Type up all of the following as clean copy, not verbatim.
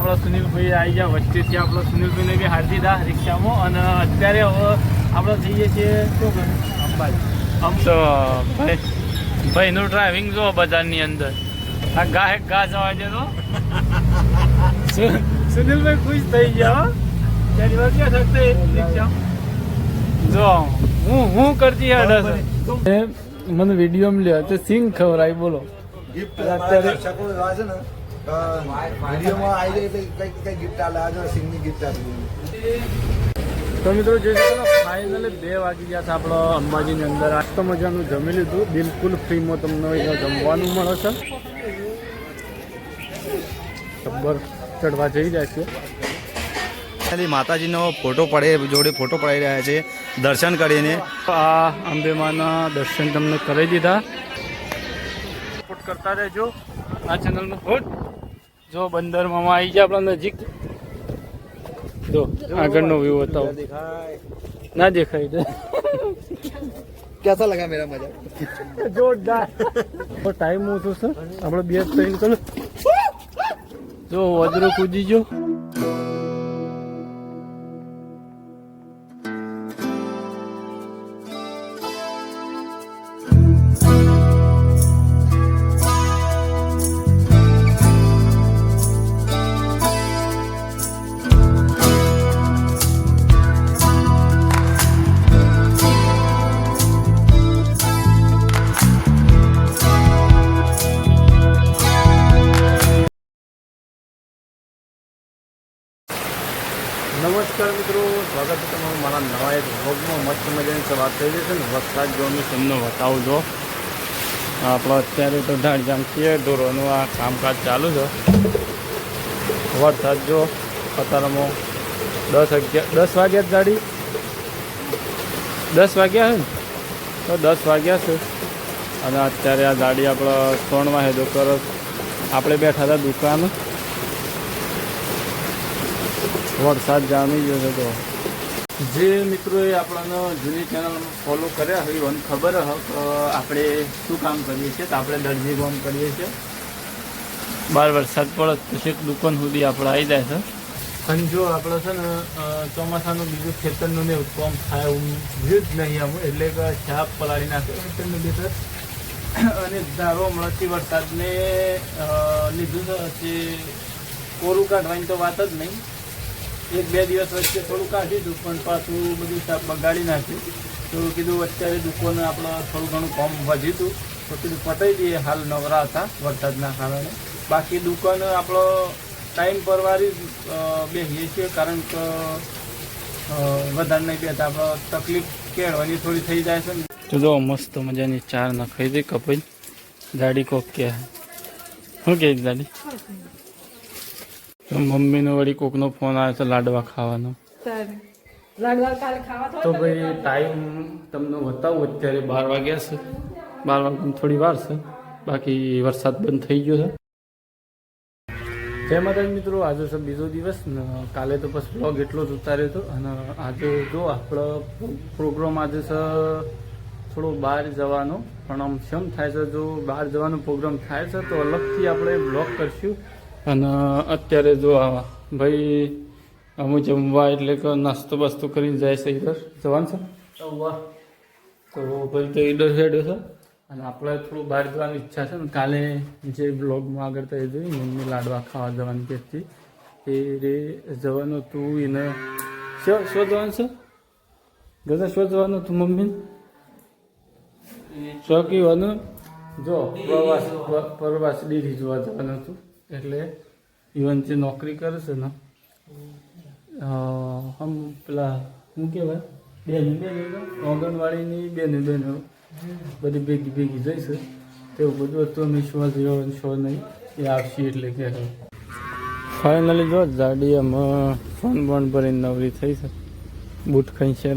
આપણો સુનિલભાઈ આવી ગયા વચ્ચેથી આપણો સુનિલભાઈને બી હારી દીધા રિક્ષામાં અને અત્યારે હવે આપણે જઈએ છીએ શું કહ્યું અંબાજી તો ભાઈનું ડ્રાઇવિંગ જો બજારની અંદર આ ગા જવા દે તો સુનિલભાઈ ખુશ થઈ ગયા ત્યારે વાર ક્યાં થશે રિક્ષા જો હું કરતી મને વિડીયો લે તો સિંગ ખવડાવી બોલો અત્યારે તો મિત્રો જોઈ શકો ફાઇનલી 2 વાગી ગયા છે આપણો અંબાજીની અંદર આજ તો મજાનું જમી લીધું બિલકુલ ફ્રીમાં તમને જમવાનું મળે છે ખબર ચડવા જઈ રહ્યા છે માતાજીનો ફોટો જોડે ફોટો પડાવી રહ્યા છે દર્શન કરીને આ અંબેમાના દર્શન તમને કરી દીધા સપોર્ટ કરતા રહેજો આ ચેનલમાં ફોટ જો બંદરમાં આવી જાય આપણા નજીક જો આગળનો વ્યૂ બતાવો ના દેખાય કેસા લગા મેરા મજા જોરદાર ટાઈમ ઓછો છે આપણે 2 3 જો વજરો કૂદી જો નમસ્કાર મિત્રો, સ્વાગત છે તમારું મારા નવા એક વ્લોગમાં. મસ્ત મજાની સવાર થઈ જશે ને વરસાદ જો અમે તમને બતાવું છો. આપણો અત્યારે તો ધાડજામ છીએ, ઢોરોનું આ કામકાજ ચાલુ છે. વરસાદ જો અત્યારમાં 10 વાગ્યા જ ગાડી 10 વાગ્યા છે ને તો 10 વાગ્યા છે અને અત્યારે આ ગાડી આપણે સોણમાં હે દુકર આપણે બેઠા હતા દુકાન. વરસાદ જામી ગયો છે તો જે મિત્રોએ આપણને જૂની ચેનલમાં ફોલો કર્યા હોય મને ખબર હ કે આપણે શું કામ કરીએ છીએ. તો આપણે દરજી કામ કરીએ છીએ. બહાર વરસાદ પડે પછી દુકાન સુધી આપણે આવી જાય છે. અને જો આપણે છે ને ચોમાસાનું બીજું ખેતરનું ને કામ થાય એવું રહ્યું જ નહીં આમ, એટલે કે છાપ પલાળી નાખે ખેતરનું લીધે. અને ધારો હમણાંથી વરસાદને લીધું છે પછી કોરું કાઢવાની તો વાત જ નહીં. 1-2 દિવસ વચ્ચે થોડું કાઢી હતું પણ પાછું બધું શાક બગાડી નાખ્યું. તો કીધું અત્યારે દુકાને આપણે થોડું ઘણું કામ વધ્યું હતું તો કીધું પતાવી દઈએ. હાલ નવરા હતા વરસાદના કારણે. બાકી દુકાન આપણો ટાઈમ પરવારી બેસીએ છીએ કારણ કે વધારે નહીં બેઠા આપણે તકલીફ કેળવાની થોડી થઈ જાય છે ને. તો જો મસ્ત મજાની ચાર નખાઈ દઈ કપાઈ ગાડી કોક કે શું કે ગાડી મમ્મીનો વળી કોકનો ફોન આવ્યો છે લાડવા ખાવાનો. તો ભાઈ ટાઈમ તમને બતાવું અત્યારે 12 વાગ્યા છે. 12 વાગ્યાની થોડી વાર છે, બાકી વરસાદ બંધ થઈ ગયો છે. જય માતાજી મિત્રો, આજે છે બીજો દિવસ ને કાલે તો બસ બ્લોગ એટલો જ ઉતાર્યો હતો. અને આજે જો આપણો પ્રોગ્રામ આજે છે થોડો બહાર જવાનો, પણ આમ શેમ થાય છે જો બહાર જવાનો પ્રોગ્રામ થાય છે તો અલગથી આપણે બ્લોગ કરશું. અને અત્યારે જો આ ભાઈ અમુક જમવા એટલે કે નાસ્તો બાસ્તો કરીને જાય છે. ઈધર જવાનું છે તો ભાઈ તો ઈડર હેડ્યો છે અને આપણે થોડું બહાર જવાની ઈચ્છા છે ને. કાલે જે બ્લોગમાં આગળ તો એ જોઈ મમ્મી લાડવા ખાવા જવાની કહેતી એ રે જવાનું હતું. એને શું જવાનું છે ગજા શું જવાનું હતું મમ્મી ચોકીવાનું જો પ્રવાસ ડેરી જોવા જવાનું હતું. એટલે ઇવન જે નોકરી કરે છે ને આમ પેલા શું કહેવાય બેન આંગણવાડીની બેન બધી ભેગી જઈશે તેવું બધું હતું. અમે શો જોવાનું શો નહીં એ આવશે એટલે કે ફાઇનલી જો ગાડી અમે ફોન બોન ભરીને નવરી થઈ છે. બૂટ ખાઈ છે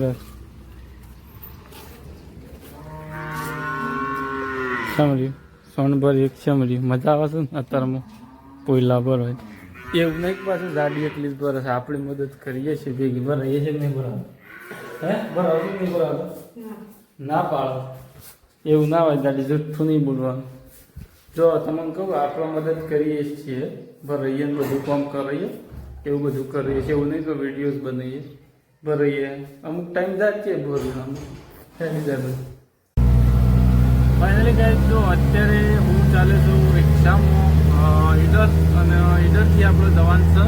સમર્યું સોનભરી એક સમર્યું મજા આવે છે ને અત્યારમાં પોઈલા પર હોય એવું નહીં પાછું ગાડી એટલી જ ભરે છે. આપણી મદદ કરીએ છીએ ભેગી ભરાઈએ છીએ નહીં ભરાવે હે ભરાવ નહીં ભરાવે ના પાડો એવું ના હોય. ગાડી જુઠ્ઠું નહીં બોલવાનું. જો તમને કહું આપણે મદદ કરીએ છીએ ભરાઈએ ને બધું કામ કરાઈએ એવું બધું કરીએ છીએ. એવું નહીં કે વિડીયોઝ બનાવીએ ભરાઈએ અમુક ટાઈમ જાય છે ભરું અમુક થઈ જાય બધું. ફાઇનલી ગાઈસ જો અત્યારે હું ચાલે છું રિક્ષામાં ઈડર અને ઈડરથી આપણે જવાનું છે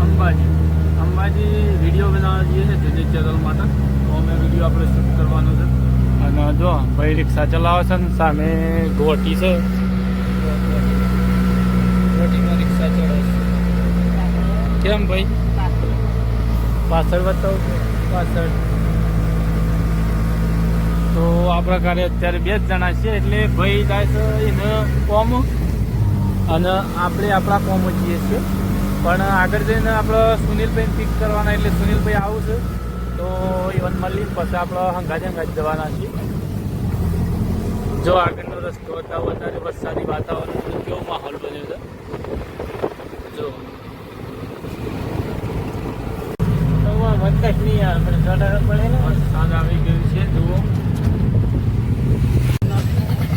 અંબાજી. અંબાજી વિડીયો બનાવવા જઈએ છીએ જૂની ચેનલ માટે. તો અમે વિડીયો આપણે શૂટ કરવાનો છે. અને જો ભાઈ રિક્ષા ચલાવે છે ને સામે ગોટી છે, ગોટીમાં રિક્ષા ચલાવે છે. કેમ ભાઈ પાછળ બતાવો પાછળ. તો આ પ્રકારે અત્યારે 2 જ જણા છે એટલે ભાઈ જાય છે એને કોમ અને આપણે આપણા કોમ જઈએ છીએ. પણ આગળ જઈને આપણે સુનિલભાઈને પિક કરવાના એટલે સુનિલભાઈ આવું છે તો ઇવન મળી પછી આપણે હંગાજ જવાના છીએ. જો આગળનો રસ્તો વધારે વરસાદી વાતાવરણ કેવો માહોલ બન્યો છે જો. વરસાદ નહીં આવે વરસાદ આવી ગયું છે જુઓ.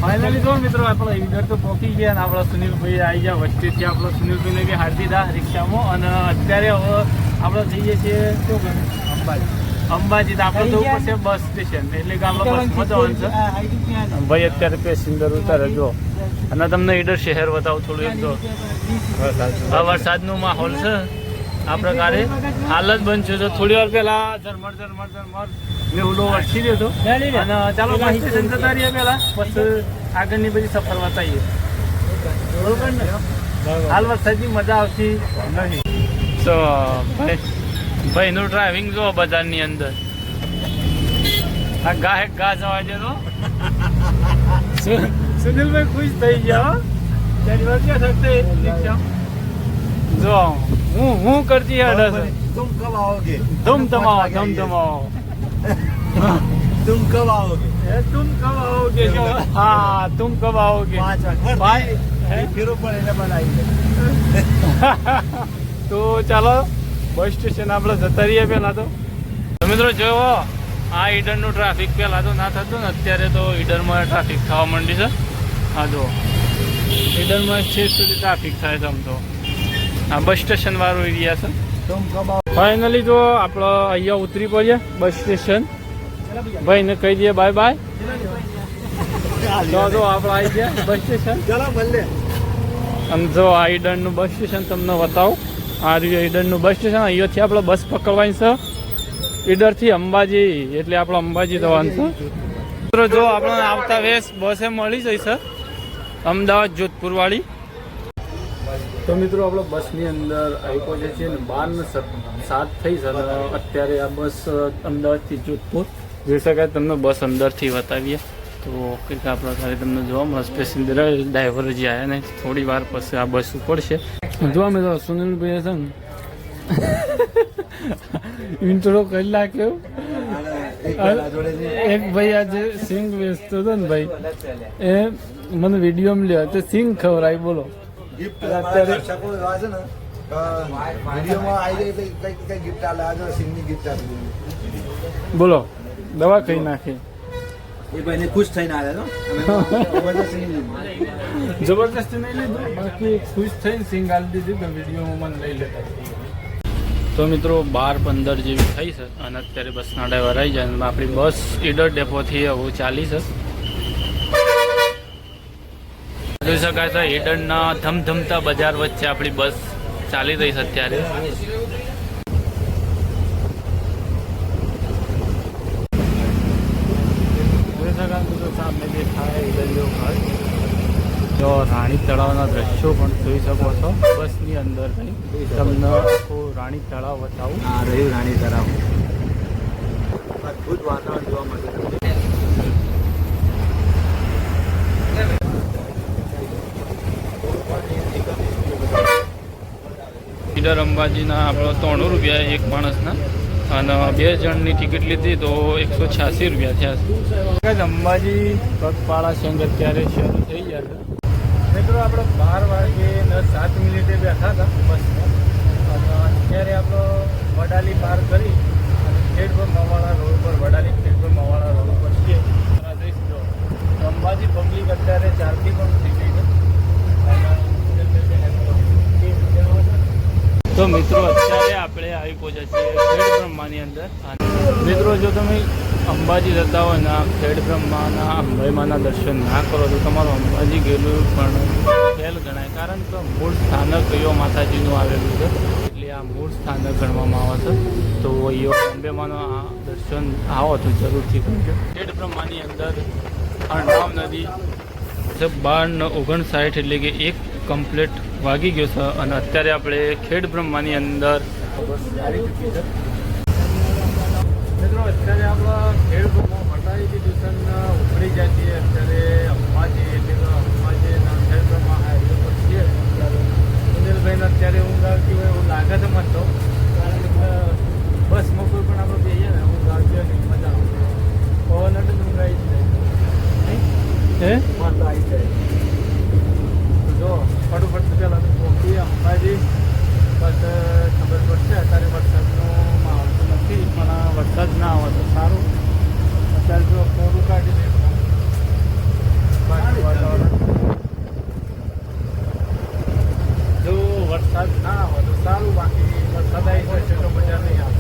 ફાઇનલી જો મિત્રો આપણે ઈડર તો પહોંચી ગયા અને આપણા સુનિલભાઈ આવી ગયા વચ્ચેથી. આપણે સુનિલભાઈને બી હારી દીધા રિક્ષામાં અને અત્યારે હવે આપણે જઈએ છીએ શું કરે અંબાજી. તો આપણે જવું પડશે બસ સ્ટેશન એટલે કે આપણે બસમાં જવાનું છે. ભાઈ અત્યારે પેસેન્જર ઉતારે જો અને તમને ઈડર શહેર બતાવું થોડું એક જો. વરસાદનો માહોલ છે આ પ્રકારે હાલ જ બનશે. તો થોડી વાર પહેલા ઝરમર મેહુલો વરસી રહ્યો હતો અને ચાલો બસ સ્ટેશન જતા રહીએ પહેલા પછી આગળની બધી સફર બતાવીએ બરોબર ને. હાલ વરસાદની મજા આવતી નહીં. તો ભાઈનું ડ્રાઇવિંગ જો બજારની અંદર આ ગા જવા દે તો સુનિલભાઈ ખુશ થઈ ગયા. તેની વાર ક્યાં થશે જો હું કરતી तुम कब आओगे? तुम धमाओ तुम कब आओगे? तुम कब आओगे हाँ तुम कब आओगे 5 फिर ऊपर એને બનાવી. તો ચાલો બસ સ્ટેશન આપણે જતા રહીએ પહેલાં તો. મિત્રો જોવો આ ઈડરનું ટ્રાફિક પહેલાં તો ના થતું ને અત્યારે તો ઈડરમાં ટ્રાફિક થવા માંડી છે. હા જો ઈડરમાં 6 સુધી ટ્રાફિક થાય છે. આમ તો આ બસ સ્ટેશન વાળો એરિયા છે. तुम कब आओ? ફાઇનલી જો આપણે અહીંયા ઉતરી પડ્યા બસ સ્ટેશન. ભાઈને કહી દઈએ બાય બાય. તો જો આપણે આવી ગયા બસ સ્ટેશન. ચલો મળે. અને જો આ ઈડરનું બસ સ્ટેશન તમને બતાવું. આ રહ્યું ઈડરનું બસ સ્ટેશન. અહીંયાથી આપણે બસ પકડવાની છે ઈડરથી અંબાજી એટલે આપણે અંબાજી જવાનું છે. મિત્રો જો આપણે આવતા વેસ બસે મળી જઈશે અમદાવાદ જોધપુર વાળી. તો મિત્રો આપણે બસની અંદર આવી પહોંચે છીએ ને 12:07 થઈ છે. અત્યારે આ બસ અમદાવાદથી જોધપુર જોઈ શકાય તમને બસ અંદરથી બતાવીએ તો કંઈક આ પ્રકારે તમને જોવા મળશે. પેસેન્જર ડ્રાઈવર જે આવ્યા નહીં થોડી વાર પછી આ બસ ઉપડશે. જોવા મિત્રો સુનિલભાઈ છે ને ઇન્ટ્રો કરી નાખ્યો. એક ભાઈ આજે સિંગ વેચતો હતો ને ભાઈ એ મને વિડીયોમાં લ્યો તો સિંગ ખવડાવી બોલો. અત્યારે દર્શકો એવા છે ને વિડીયોમાં આવી ગઈ કઈ ગિફ્ટ આલે આજે સિંગની ગિફ્ટ આપી બોલો દવા કઈ નાખી એ ભાઈને ખુશ થઈને આવ્યા જબરદસ્તી નહીં લીધું બાકી ખુશ થઈને સિંગ આલી દીધી તો વિડીયોમાં મને લઈ લેતા. તો મિત્રો 12:15 જેવી થઈ છે અને અત્યારે બસના ડ્રાઈવર આવી જાય અને આપણી બસ ઈડર ડેપોથી હવે ચાલી છે. જોઈ શકાય છે ઈડરના ધમધમતા બજાર વચ્ચે આપણી બસ ચાલી રહી છે અત્યારે. જોઈ શકાય તો સામે દેખાય ઈડરનો ઘર. તો રાણી તળાવના દ્રશ્યો પણ જોઈ શકો છો બસની અંદર. તમને આખું રાણી તળાવ બતાવું. હા રહ્યું રાણી તળાવ. અદભુત વાતાવરણ જોવા મળે. ઈડર અંબાજીના આપણો 300 રૂપિયા એક માણસના અને 2 જણની ટિકિટ લીધી તો 186 રૂપિયા થયા છે. અંબાજી પગપાળા સંઘ અત્યારે શરૂ થઈ ગયા છે. મિત્રો આપણે 12 વાગે 7 મિનિટે બેઠા હતા બસમાં અને અત્યારે આપણો વડાલી પાર કરી અને ખેડબ્રહ્મ મવાળા રોડ પર વડાલી ખેડબ્રહ્મ મવાળા રોડ પર છીએ. અંબાજી પબ્લિક અત્યારે 4થી પણ થઈ ગઈ છે અને તો મિત્રો અત્યારે આપણે આવી પહોંચ્યા છીએ ખેડ બ્રહ્માની અંદર. મિત્રો જો તમે અંબાજી જતા હોય ને ખેડ બ્રહ્માના અંબાઈમાના દર્શન ના કરો તો તમારું અંબાજી ગયેલું પણ ફેલ ગણાય, કારણ કે મૂળ સ્થાનક કયો માતાજીનું આવેલું છે એટલે આ મૂળ સ્થાનક ગણવામાં આવે છે. તો અહીંયા અંબેમાના આ દર્શન આવો તો જરૂરથી કરજો. ખેડ બ્રહ્માની અંદર અરનાવ નદી 12:59 એટલે કે એક કમ્પ્લીટ વાગી ગયો છે અને અત્યારે આપણે ખેડ બ્રહ્માની અંદર બસ આવી ચૂકી છે. મિત્રો અત્યારે આપણા ખેડ બ્રહ્મા બતાવી દીધું છે ઉપડી જાય છે. અત્યારે અંબાજી એટલે કે અંબાજીના ખેડ બ્રહ્મા હાઈવે પર છીએ. સુનિલભાઈને અત્યારે ઊંઘ આવતી હોય એવું લાગે છે મને તો, કારણ કે બસમાં કોઈ પણ આપણે બેસીએ ને ઊંઘ આવતી હોય ને મજા આવે. પવન એટલે ઊંઘ આવી જાય હે મજા આવી જાય. જો ફટોફટ પહેલાં તો પહોંચીએ અંબાજી, બસ ખબર પડશે. અત્યારે વરસાદનું માહોલ તો નથી, પણ વરસાદ ના આવે તો સારું. અત્યારે જો કોરું કાઢી દે વાતાવરણ, જો વરસાદ ના આવે તો સારું. બાકી વરસાદ આવી જશે તો મજા નહીં આવે.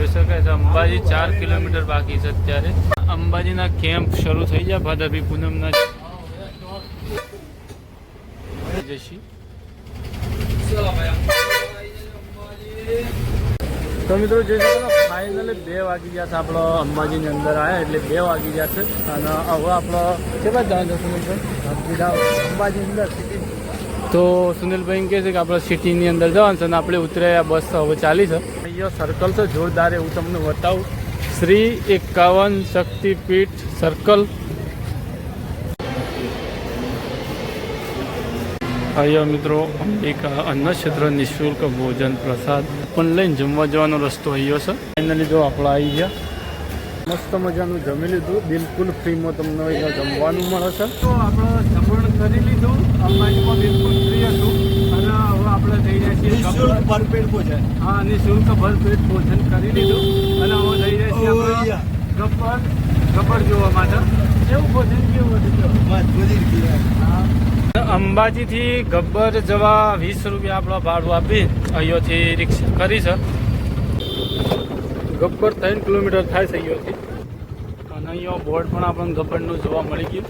જોઈ શકાય છે અંબાજી 4 કિલોમીટર બાકી છે. અત્યારે અંબાજીના કેમ્પ શરૂ થઈ જાય ભાદરવી પૂનમના જશી. તો મિત્રો જોઈ શકો ફાઇનલી 2 વાગી ગયા છે. આપણો અંબાજીની અંદર આવ્યા એટલે 2 વાગી ગયા છે. અને હવે આપણો કેટલા જવાનું છે સુનિલભાઈ અંબાજી અંદર સિટી? તો સુનિલભાઈ કહે છે કે આપણે સિટીની અંદર જવાનું છે અને આપણે ઉતર્યા, બસ હવે ચાલી છે. અહીંયા સર્કલ છે જોરદાર, એવું તમને બતાવું. શ્રી 51 શક્તિપીઠ સર્કલ. અહીંયા મિત્રો એક અન્નક્ષેત્ર નિઃશુલ્ક ભોજન પ્રસાદ પણ લઈને જમવા જવાનો રસ્તો અહીંયા છે. ફાઇનલી જો આપણે આવી ગયા, મસ્ત મજાનું જમી લીધું, બિલકુલ ફ્રીમાં તમને અહીંયા જમવાનું મળે છે. તો આપણે જમણ કરી લીધું અંબાજીમાં, બિલકુલ ફ્રી હતું. અને હવે આપણે થઈ જાય છીએ ભરપેટ ભોજન. હા, નિઃશુલ્ક ભરપેટ ભોજન કરી લીધું અને હવે થઈ જાય છીએ આપણે ગબ્બર જોવા માટે. કેવું ભોજન કેવું હતું? અંબાજીથી ગબ્બર જવા 20 રૂપિયા આપણો ભાડું આપી અહીંયાથી રિક્ષા કરી છે. ગબ્બર 3 કિલોમીટર થાય છે અહીંયાથી. અને અહીંયા બોર્ડ પણ આપણને ગબ્બરનું જોવા મળી ગયું.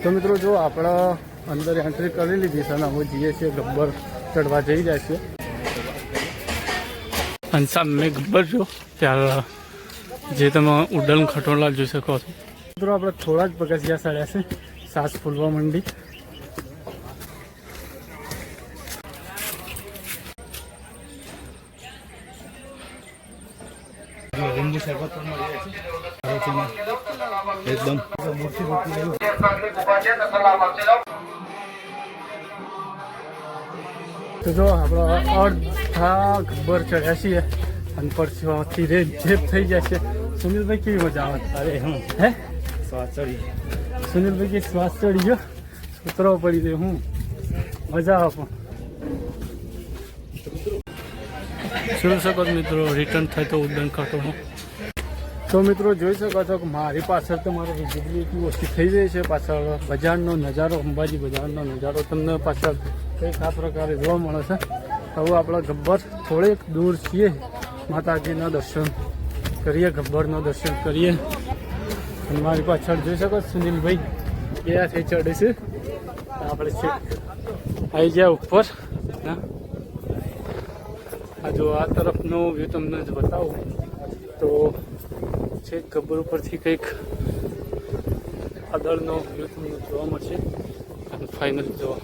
તો મિત્રો જો આપણે અંદર એન્ટ્રી કરી લીધી છે અને હવે જઈએ છીએ ગબ્બર ચડવા જઈ જાય છે. અને સામે ગબ્બર જો ત્યારે જે તમે ઉડન ખટોલા જોઈ શકો છો. મિત્રો આપણે થોડા જ પગથિયા ચડ્યા છે, સાસ ફૂલવા માંડી. લીંબુ શરબત પણ મળી જાય છે એકદમ મૂર્તિ તો જો આપણે અડધા ગબ્બર ચડ્યા છીએ અને પરથી રેત જેપ થઈ જાય છે. સુનિલભાઈ કેવી મજા આવે? અરે હું હે શ્વાસ ચડી, સુનિલભાઈ કે શ્વાસ ચડી ગયો, ઉતરવા પડી ગયો. હું મજા આવે પણ જોઈ શકો મિત્રો રિટર્ન થાય તો ઉડન ખટોળો. તો મિત્રો જોઈ શકો છો કે મારી પાછળ તો મારી વિઝિબિલિટી ઓછી થઈ જાય છે. પાછળ બજારનો નજારો, અંબાજી બજારનો નજારો તમને પાછળ કંઈક આ પ્રકારે જોવા મળે છે. હવે આપણા ગબ્બર થોડેક દૂર છીએ, માતાજીના દર્શન કરીએ, ગબ્બરના દર્શન કરીએ. અને મારી પાછળ જોઈ શકો સુનિલભાઈ ક્યાંથી ચડે છે. આપણે છે આવી ગયા ઉપર. આ જો આ તરફનો વ્યૂ તમને જ બતાવું તો છેક ગબ્બર ઉપરથી કંઈક વાદળનો વ્યૂ તમને જોવા મળશે. અને ફાઇનલી જોવા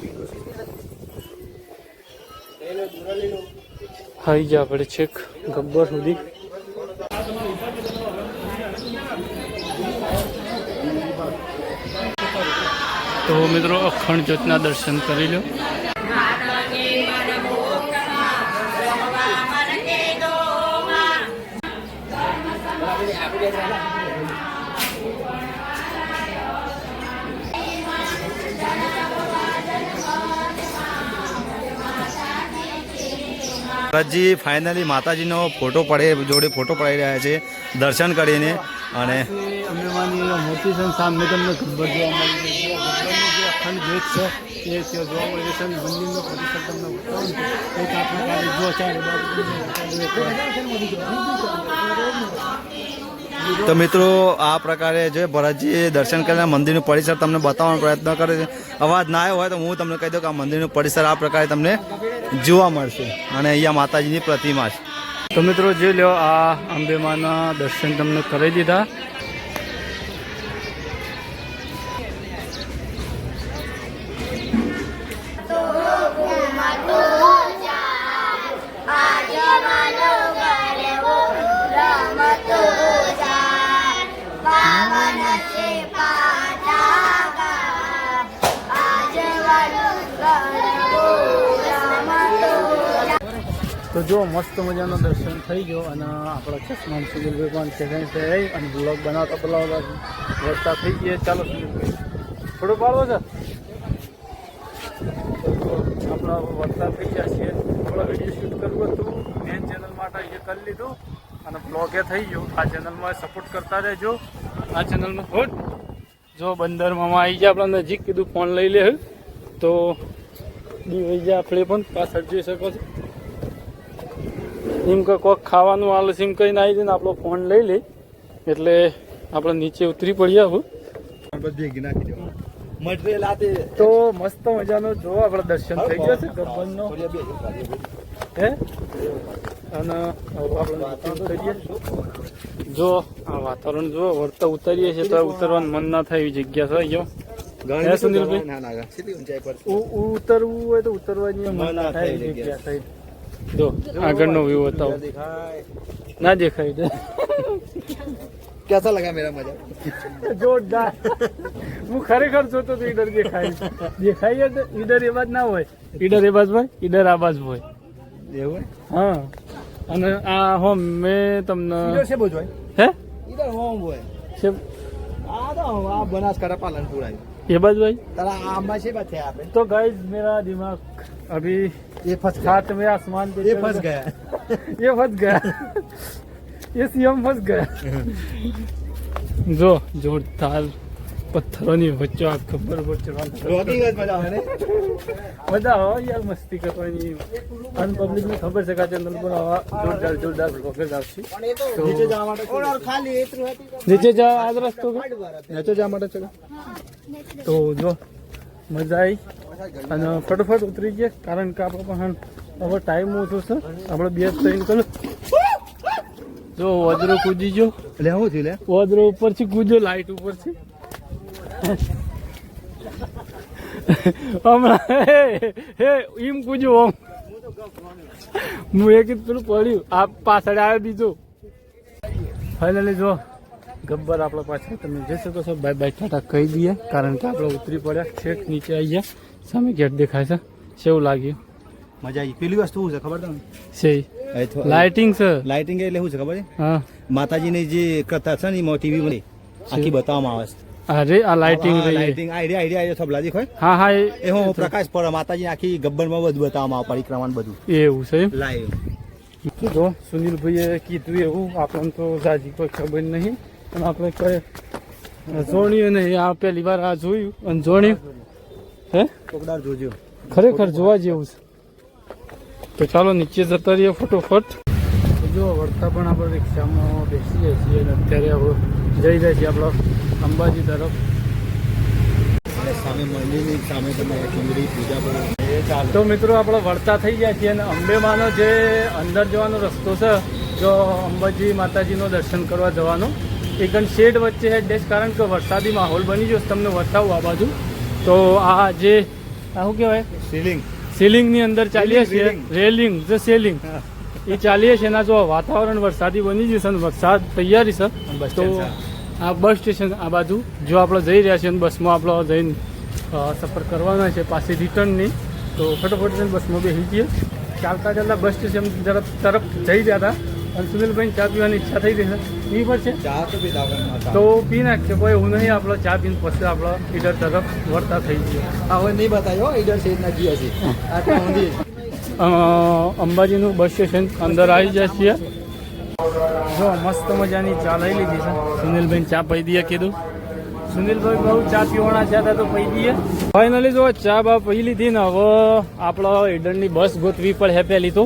આવી ગયા આપણે છેક ગબ્બર સુધી. તો મિત્રો અખંડ જ્યોતના દર્શન કરી લો. ભરતજી ફાઇનલી માતાજીનો જોડે ફોટો પડાવી રહ્યા છે દર્શન કરીને. અને અંબેમાની મોટી સંસ્થા મેં તમને ગબ્બર જોવા મળી છે. ગબ્બરની જે અખંડ જ્યોત છે એ ત્યાં જોવા મળી છે. મંદિરનો પરિસર તમને બતાવું છું. એક આ પ્રકારે જો ચારે તો મિત્રો આ પ્રકારે જે ભરતજી દર્શન કરીને મંદિરનું પરિસર તમને બતાવવાનો પ્રયત્ન કરે છે. અવાજ ના આવ્યો હોય તો હું તમને કહી દઉં કે આ મંદિરનું પરિસર આ પ્રકારે તમને જોવા મળશે. અને અહીંયા માતાજીની પ્રતિમા છે. તો મિત્રો જે લ્યો આ અંબેમાના દર્શન તમને કરી દીધા. તો જો મસ્ત મજાનો દર્શન થઈ ગયો અને આપણા ચશ્મા સુનિલભાઈ પણ સેકન્ડ છે અને બ્લોગ બનાવતા બોલાવતા વરસાદ થઈ ગયા. ચાલો સુનિલભાઈ થોડો પાડવો છે. આપણા વરસાદ થઈ ગયા છીએ. થોડો વિડીયો શૂટ કરવું હતું મેન ચેનલ માટે એ કરી લીધું અને બ્લોગે થઈ ગયું. આ ચેનલમાં સપોર્ટ કરતા રહેજો. આ ચેનલમાં થોડ જો બંદરમાં આવી જાય આપણા નજીક કીધું ફોન લઈ લે તો વહી જાય આપણે પણ પાછળ જોઈ શકો છો. એમ કે કોઈક ખાવાનું આલે એમ કહીને આવી જાય ને આપણો ફોન લઈ લે એટલે આપણે નીચે ઉતરી પડીએ. આવું તો મસ્ત મજાનો જો આપણે દર્શન થઈ ગયો છે ગબ્બરનો હે. અને આપણે કરીએ જો આ વાતાવરણ જો વળતા ઉતરીએ છીએ તો ઉતરવાનું મન ના થાય એવી જગ્યા છે. જો સુનિલભાઈ ઉતરવું હોય તો ઉતરવાની મન ના થાય એવી જગ્યા થઈ. જો આગળનો વ્યૂ બતાવો. ના દેખાય कैसा लगा मेरा मजा? જોરદાર. હું ખરેખર જોતો તો ઈડર દેખાય તો ઈડર એ બાજ ના હોય. ઈડર એ બાજ હોય ઈડર આ બાજ હોય એવું હા. અને આ હો મેં તમને છે બોજ હોય હે इधर होम હોય છે આ તો આ બનાસકાંઠા પાલનપુર આવી ये बात भाई. તારા આમાં છે બાત છે આપે तो गाइस मेरा दिमाग अभी ये फंस साथ में आसमान पे ये चल फंस रहा- गया ये फंस गया ये सीएम फंस गया. जो जोरदार પથ્થરોની વચ્ચે આ ખબર પર ચડવાનું રોકી ગઈ મજા આવે ને બધા હોય યાર મસ્તી કરવાની. અને પબ્લિકને ખબર છે કે આ ચેનલ પર આવા જોરદાર બ્લોગર્સ આવશે. તો નીચે જવા માટે ઓર ખાલી એટલું હતી નીચે જા આ રસ્તો કે નીચે જવા માટે ચલો તો જો મજા આવી અને ફટોફટ ઉતરી ગયા કારણ કે આપણે પણ હવે ટાઈમ ઓછો છે. આપણે 2-3 કલો જો વજરો કૂદી ગયો. એટલે શું થયું લે વજરો ઉપરથી કૂદ્યો લાઈટ ઉપરથી હમણાં હે એમ કૂદ્યો આમ હું એક પેલું પડ્યું આ પાછળ આવ્યો બીજો. ફાઇનલી જો ગબ્બર આપણા પાછળ તમે જોઈ શકો છો. બાય બાય ટાટા કહી દઈએ કારણ કે આપણે ઉતરી પડ્યા છેક નીચે આવી ગયા. સામે ગેટ દેખાય છે. કેવું લાગ્યું? મજા આવી પેલી વસ્તુ શું છે ખબર તમને છે લાઇટિંગ છે. લાઇટિંગ એટલે શું છે ખબર છે હા માતાજીની જે કથા છે ને એમાં ટીવી માં આખી બતાવવામાં આવે છે. અરે આ લાઇટિંગ રહી લાઇટિંગ આઈડિયા થબલાજી હોય હા હા એ હું પ્રકાશ પર માતાજી આખી ગબ્બરમાં બધું બતાવવામાં આવે પરિક્રમા બધું એવું છે એમ. લાઈવ જો સુનિલભાઈએ કીધું એવું આપણને તો જાજી કોઈ ખબર નહીં અને આપણે કઈ જોણ્યું નહીં. આ પહેલી વાર આ જોયું અને જોણ્યું હે ચોકદાર જોજો ખરેખર જોવા જેવું છે. તો ચાલો નીચે જતા રહીએ ફટોફટ. જો વળતા પણ આપણે રિક્ષામાં બેસીએ છીએ અને અત્યારે હવે જઈ રહ્યા છીએ આપણો અંબાજી તરફ. સામે મંદિરની સામે તમે ચુંદડી પૂજા કરો તો મિત્રો આપણે વળતા થઈ ગયા છીએ અને અંબેમાનો જે અંદર જવાનો રસ્તો છે જો અંબાજી માતાજીનો દર્શન કરવા જવાનો એક શેડ વચ્ચે છે ડેશ કારણ કે વરસાદી માહોલ બની ગયો. તમને બતાવું આ બાજુ તો આ જે આ શું કહેવાય સીલિંગની અંદર ચાલીએ છીએ રેલિંગ જે સેલિંગ એ ચાલીએ છીએ એના જો વાતાવરણ વરસાદી બની જશે અને વરસાદ તૈયારી છે. તો આ બસ સ્ટેશન આ બાજુ જો આપણે જઈ રહ્યા છીએ અને બસમાં આપણે જઈને સફર કરવાના છે પાછી રિટર્નની. તો ફટોફટ બસમાં બેસી જઈએ. ચાલતા ચાલતા બસ સ્ટેશન તરફ જઈ ગયા હતા અને સુનિલભાઈ ચા પીવાની ઈચ્છા થઈ ગઈ છે. પી પડશે ચા તો પીતા તો પી નાખશે. કોઈ એવું નહીં, આપણો ચા પીને પછી આપણો ઈડર તરફ વળતા થઈ ગયો. હવે નહીં બતાવ્યો ઈડર શેર ના ગયા છે આટલા ઊંધી. અંબાજીનું બસ સ્ટેશન અંદર આવી જાય છીએ. જો મસ્ત મજાની ચા લઈ લીધી છે. સુનિલભાઈ ચા પી દઈએ કીધું. સુનિલભાઈ બહુ ચા પીવાના હતા તો પી દઈએ. ફાઇનલી જો ચા બા પી લીધી ને હવે આપણો ઈડરની બસ ગોતવી પડે પહેલી તો.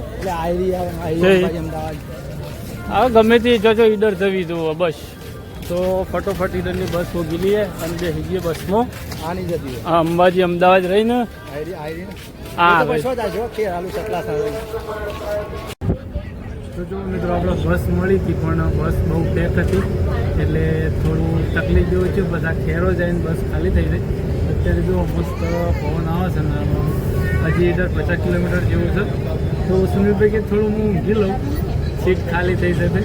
હા ગમે તે જો ઈડર જવી તો બસ તો ફટોફટ ઈડરની બસ ઉગી લઈએ અને બેસી જઈએ બસમાં. આની જતી અંબાજી અમદાવાદ રહીને હા તો જો મિત્રો આપણે બસ મળી હતી પણ બસ બહુ પેક હતી એટલે થોડું તકલીફ જેવું છે. બધા ખેરો જઈને બસ ખાલી થઈ ગઈ. અત્યારે જો મસ્ત પવન આવે છે ને હજી ઈડર 50 કિલોમીટર જેવું છે. તો સુનિલભાઈ કે થોડું હું ઊંઘી લઉં, સીટ ખાલી થઈ શકે.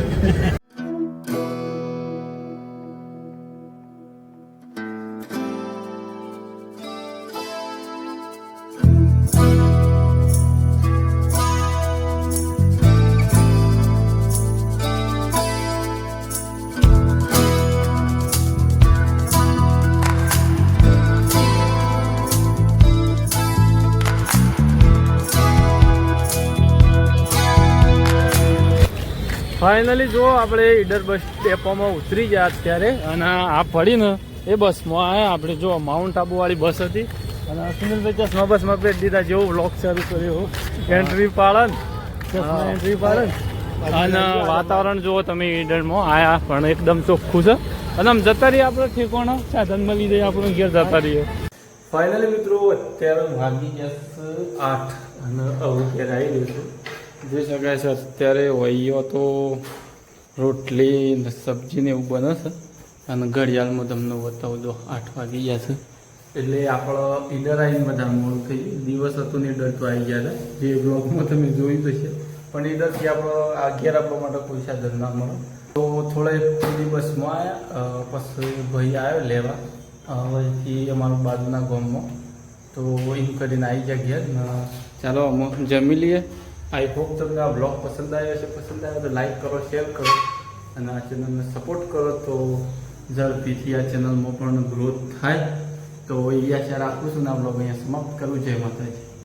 ફાઇનલી જો આપણે ઈડર બસ ડેપોમાં ઉતરી ગયા અત્યારે અને આ પડીને એ બસમાં આવ્યા આપણે. જો માઉન્ટ આબુવાળી બસ હતી અને સુનિલભાઈ ચશ્મા બસમાં પેટ દીધા જેવું વ્લોગ શરૂ કર્યો. એન્ટ્રી પાડે ને ચશ્મા એન્ટ્રી પાડે અને વાતાવરણ જુઓ તમે ઈડરમાં આવ્યા પણ એકદમ ચોખ્ખું છે. અને આમ જતા રહીએ આપણે ઠેકોણો સાધનમાં લીધે આપણે ઘેર જતા રહીએ. ફાઇનલી મિત્રો અત્યારે વાગી ગયા 8 અને હવે ઘેર આવી ગયું છે. જોઈ શકાય છે અત્યારે વહીયો તો રોટલી ને સબ્જી ને એવું બને છે અને ઘડિયાળમાં તમને બતાવું દો 8 વાગી ગયા છે. એટલે આપણો ઈડર આવીને બધા મોડું થઈ ગયું. દિવસ હતું ને ઈડર તો આવી ગયા હતા જે બ્લોગમાં તમે જોયું તો છે. પણ ઈડરથી આપણો આ ઘેર આપવા માટે કોઈ સાધન ના મળે તો થોડા પેલી બસમાં આવ્યા. પછી ભાઈ આવ્યો લેવા હવેથી અમારું બાજુના ગામમાં. તો એમ કરીને આવી ગયા ઘેર ને ચાલો અમે જમી લઈએ. આઈ હોપ તમને આ બ્લોગ પસંદ આવ્યો છે. પસંદ આવ્યો તો લાઈક કરો, શેર કરો અને આ ચેનલને સપોર્ટ કરો તો ઝડપીથી આ ચેનલમાં પણ ગ્રોથ થાય. તો એ આશા રાખું છું ને આ બ્લોગ અહીંયા સમાપ્ત કરું. જય માતાજી.